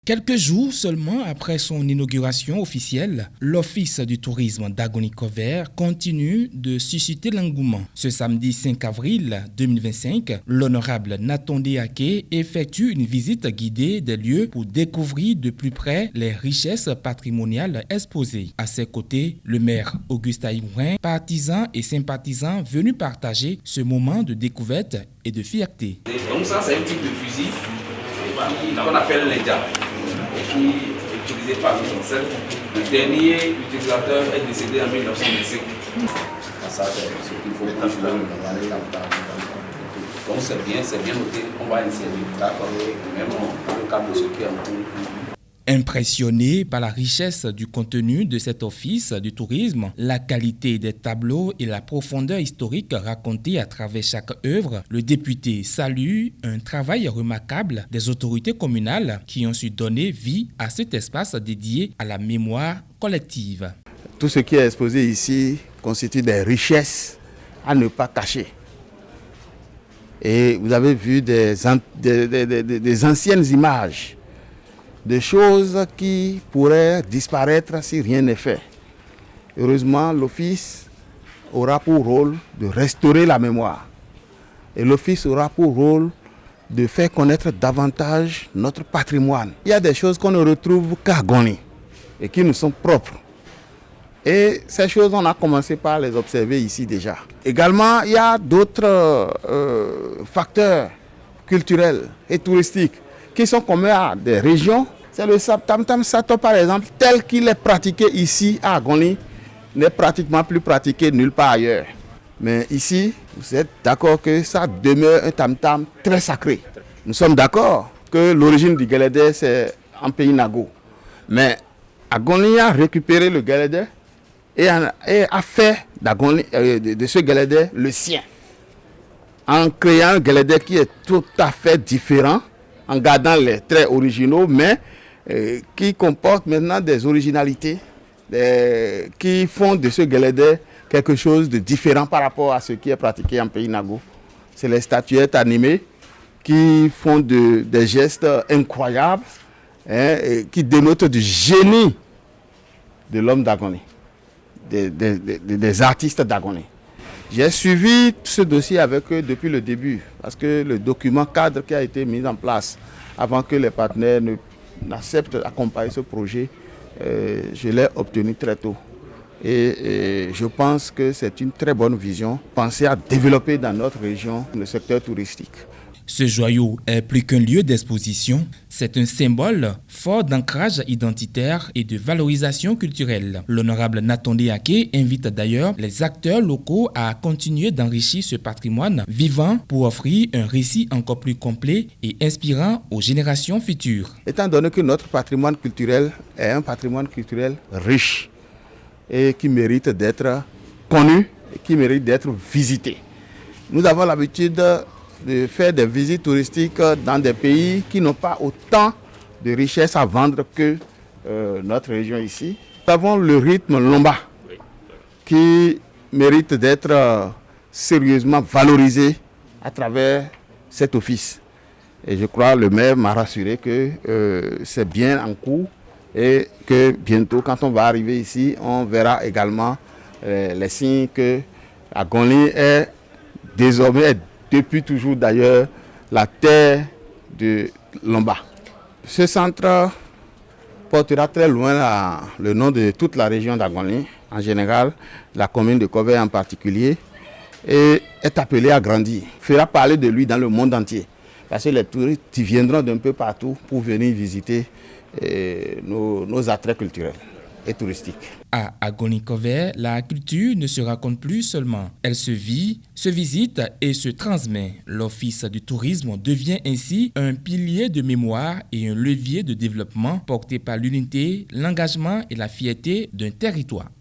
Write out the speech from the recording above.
Quelques jours seulement après son inauguration officielle, l'Office du tourisme d'Agony-Cover continue de susciter l'engouement. Ce samedi 5 avril 2025, l'honorable Natondé Aké effectue une visite guidée des lieux pour découvrir de plus près les richesses patrimoniales exposées. À ses côtés, le maire Augustin Houin, partisans et sympathisants venus partager ce moment de découverte et de fierté. Donc ça, c'est un type de fusil qu'on appelle l'India, qui est utilisé par les ancêtres. Le dernier utilisateur est décédé en 1925. Ça, c'est ce qu'il faut toujours. Donc c'est bien noté, on va insérer. D'accord. Même dans le cadre de ce qui est en cours. Impressionné par la richesse du contenu de cet office du tourisme, la qualité des tableaux et la profondeur historique racontée à travers chaque œuvre, le député salue un travail remarquable des autorités communales qui ont su donner vie à cet espace dédié à la mémoire collective. Tout ce qui est exposé ici constitue des richesses à ne pas cacher. Et vous avez vu des anciennes images, des choses qui pourraient disparaître si rien n'est fait. Heureusement, l'Office aura pour rôle de restaurer la mémoire. Et l'Office aura pour rôle de faire connaître davantage notre patrimoine. Il y a des choses qu'on ne retrouve qu'à Agony et qui nous sont propres. Et ces choses, on a commencé par les observer ici déjà. Également, il y a d'autres facteurs culturels et touristiques qui sont communs à des régions. C'est le tam-tam sato par exemple, tel qu'il est pratiqué ici à Agony, n'est pratiquement plus pratiqué nulle part ailleurs. Mais ici, vous êtes d'accord que ça demeure un tam-tam très sacré. Nous sommes d'accord que l'origine du Guélédé, c'est en pays Nago. Mais Agony a récupéré le Guélédé et a fait de ce Guélédé le sien. En créant un Guélédé qui est tout à fait différent, en gardant les traits originaux, mais qui comporte maintenant des originalités qui font de ce Guélédé quelque chose de différent par rapport à ce qui est pratiqué en pays Nago. C'est les statuettes animées qui font des gestes incroyables, qui dénotent du génie de l'homme d'Agony, des artistes d'Agony. J'ai suivi ce dossier avec eux depuis le début, parce que le document cadre qui a été mis en place avant que les partenaires n'acceptent d'accompagner ce projet, je l'ai obtenu très tôt. Et je pense que c'est une très bonne vision, penser à développer dans notre région le secteur touristique. Ce joyau est plus qu'un lieu d'exposition, c'est un symbole fort d'ancrage identitaire et de valorisation culturelle. L'honorable Natondé Aké invite d'ailleurs les acteurs locaux à continuer d'enrichir ce patrimoine vivant pour offrir un récit encore plus complet et inspirant aux générations futures. Étant donné que notre patrimoine culturel est un patrimoine culturel riche et qui mérite d'être connu et qui mérite d'être visité, nous avons l'habitude de faire des visites touristiques dans des pays qui n'ont pas autant de richesses à vendre que notre région ici. Nous avons le rythme lomba qui mérite d'être sérieusement valorisé à travers cet office. Et je crois que le maire m'a rassuré que c'est bien en cours et que bientôt, quand on va arriver ici, on verra également les signes que Agony est désormais, depuis toujours d'ailleurs, la terre de Lomba. Ce centre portera très loin le nom de toute la région d'Agony, en général, la commune de Cover en particulier, et est appelé à grandir. Fera parler de lui dans le monde entier, parce que les touristes viendront d'un peu partout pour venir visiter nos attraits culturels et touristiques. À Agony-Cover, la culture ne se raconte plus seulement. Elle se vit, se visite et se transmet. L'Office du tourisme devient ainsi un pilier de mémoire et un levier de développement porté par l'unité, l'engagement et la fierté d'un territoire.